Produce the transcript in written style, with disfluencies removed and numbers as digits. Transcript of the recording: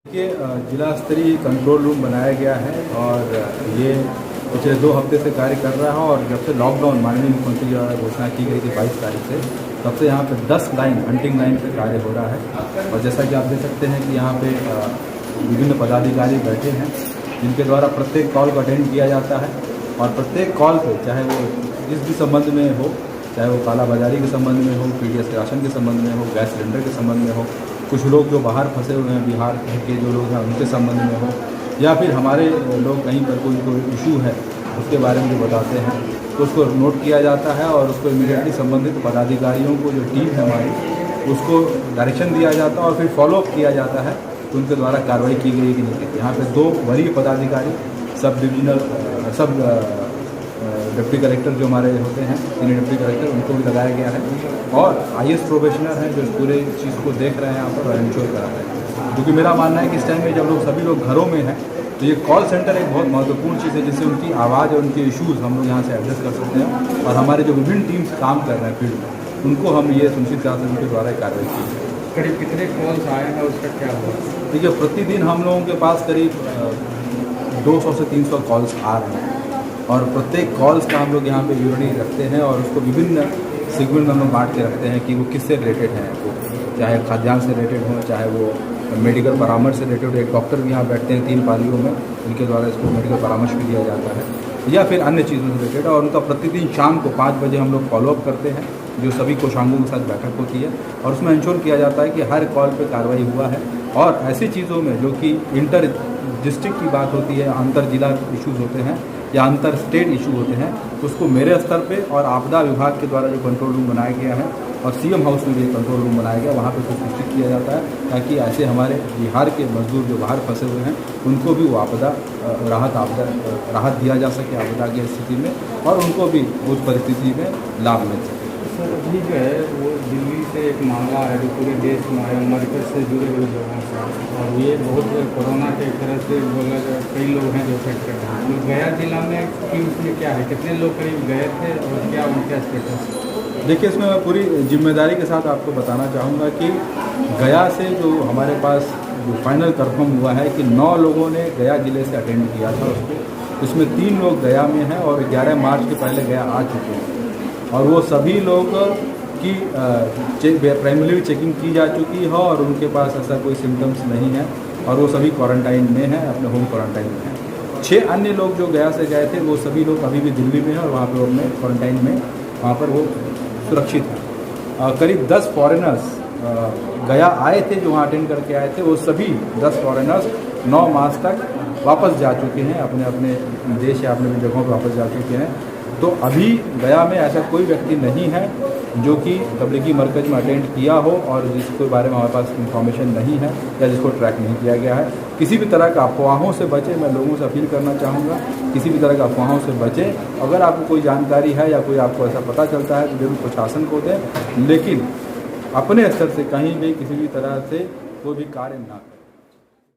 देखिए, जिला स्तरीय कंट्रोल रूम बनाया गया है और ये पिछले 2 हफ्ते से कार्य कर रहा है। और जब से लॉकडाउन माननीय मुख्यमंत्री द्वारा घोषणा की गई थी 22 तारीख से, तब से यहाँ पे 10 लाइन हंटिंग लाइन पे कार्य हो रहा है। और जैसा कि आप देख सकते हैं कि यहाँ पे विभिन्न पदाधिकारी बैठे हैं, जिनके द्वारा प्रत्येक कॉल को अटेंड किया जाता है। और प्रत्येक कॉल पे, चाहे वो जिस भी संबंध में हो, चाहे वो कालाबाजारी के संबंध में हो, पीडीएस राशन के संबंध में हो, गैस सिलेंडर के संबंध में हो, कुछ लोग जो बाहर फंसे हुए हैं बिहार के जो लोग हैं उनके संबंध में हो, या फिर हमारे लोग कहीं पर कोई इशू है उसके बारे में जो बताते हैं, तो उसको नोट किया जाता है और उसको इमीडिएटली संबंधित पदाधिकारियों को, जो टीम है हमारी, उसको डायरेक्शन दिया जाता है और फिर फॉलोअप किया जाता है कि उनके द्वारा कार्रवाई की गई कि नहीं की। यहाँ पे 2 वरीय पदाधिकारी, सब डिविजनल डिप्टी कलेक्टर जो हमारे होते हैं, सीनियर डिप्टी कलेक्टर, उनको भी लगाया गया है। और आईएएस प्रोबेशनर हैं जो पूरे चीज़ को देख रहे हैं यहाँ पर और इंश्योर करा रहे हैं। क्योंकि मेरा मानना है कि इस टाइम में जब सभी लोग घरों में हैं, तो ये कॉल सेंटर एक बहुत महत्वपूर्ण चीज़ है, जिससे उनकी आवाज़ और उनके इशूज़ हम लोग यहाँ से एड्रेस कर सकते हैं। और हमारे जो विभिन्न टीम्स काम कर रहे हैं फील्ड में, उनको हम ये सुनिश्चित करा सकते हैं उनके द्वारा कार्रवाई की है। करीब कितने कॉल्स आए हैं, उसका क्या हुआ? देखिए, प्रतिदिन हम लोगों के पास करीब 200 से 300 कॉल्स आ रहे हैं। और प्रत्येक कॉल्स का हम लोग यहाँ पे विवरणी रखते हैं और उसको विभिन्न सेगमेंट में हम लोग बांट के रखते हैं कि वो किससे रिलेटेड हैं। वो चाहे खाद्यान्न से रिलेटेड हो, चाहे वो मेडिकल परामर्श से रिलेटेड। एक डॉक्टर भी यहाँ बैठते हैं 3 पालियों में, उनके द्वारा इसको मेडिकल परामर्श भी दिया जाता है, या फिर अन्य चीज़ों से रिलेटेड। और उनका प्रतिदिन शाम को 5 बजे हम लोग फॉलोअप करते हैं, जो सभी कोषांगों के साथ बैठक होती है। और उसमें इंश्योर किया जाता है कि हर कॉल पे कार्रवाई हुआ है। और ऐसी चीज़ों में जो कि इंटर डिस्ट्रिक्ट की बात होती है, अंतर जिला इशूज़ होते हैं या अंतर स्टेट इशू होते हैं, उसको मेरे स्तर पे और आपदा विभाग के द्वारा जो कंट्रोल रूम बनाया गया है, और सीएम हाउस में भी एक कंट्रोल रूम बनाया गया, वहाँ पे कुछ निश्चित किया जाता है, ताकि ऐसे हमारे बिहार के मजदूर जो बाहर फंसे हुए हैं उनको भी वो राहत दिया जा सके आपदा की स्थिति में, और उनको भी उस परिस्थिति में लाभ मिल सके। सर, अभी जो है वो दिल्ली से एक मामला है जो पूरे देश में आया, मरकज से जुड़े हुए लोगों का, और ये बहुत कोरोना के एक तरह से बोला जाए कई लोग हैं जो इफेक्ट कर रहे हैं। तो गया जिला में कि उसमें क्या है, कितने लोग करीब गए थे और क्या उनका स्टेटस? देखिए, इसमें मैं पूरी जिम्मेदारी के साथ आपको बताना चाहूँगा कि गया से जो हमारे पास जो फाइनल कंफर्म हुआ है कि 9 लोगों ने गया ज़िले से अटेंड किया था उसको। इसमें 3 लोग गया में हैं और 11 मार्च के पहले गया आ चुके हैं। और वो सभी लोग की प्राइमरी चेकिंग की जा चुकी है और उनके पास ऐसा कोई सिम्टम्स नहीं है और वो सभी क्वारंटाइन में हैं, अपने होम क्वारंटाइन में हैं। 6 अन्य लोग जो गया से गए थे, वो सभी लोग अभी भी दिल्ली में हैं और वहाँ पर अपने क्वारंटाइन में वहाँ पर वो सुरक्षित हैं। करीब 10 फॉरेनर्स गया आए थे, जो वहाँ अटेंड करके आए थे। वो सभी 10 फॉरेनर्स 9 मार्च तक वापस जा चुके हैं, अपने अपने देश या अपने जगहों पर वापस जा चुके हैं। तो अभी गया में ऐसा कोई व्यक्ति नहीं है जो कि तबलीगी मरकज में अटेंड किया हो और जिसके बारे में हमारे पास इंफॉर्मेशन नहीं है या जिसको ट्रैक नहीं किया गया है। किसी भी तरह का अफवाहों से बचें, मैं लोगों से अपील करना चाहूँगा, किसी भी तरह का अफवाहों से बचें। अगर आपको कोई जानकारी है या कोई आपको ऐसा पता चलता है तो जरूर प्रशासन को दें, लेकिन अपने स्तर से कहीं भी किसी भी तरह से कोई भी कार्य ना करें।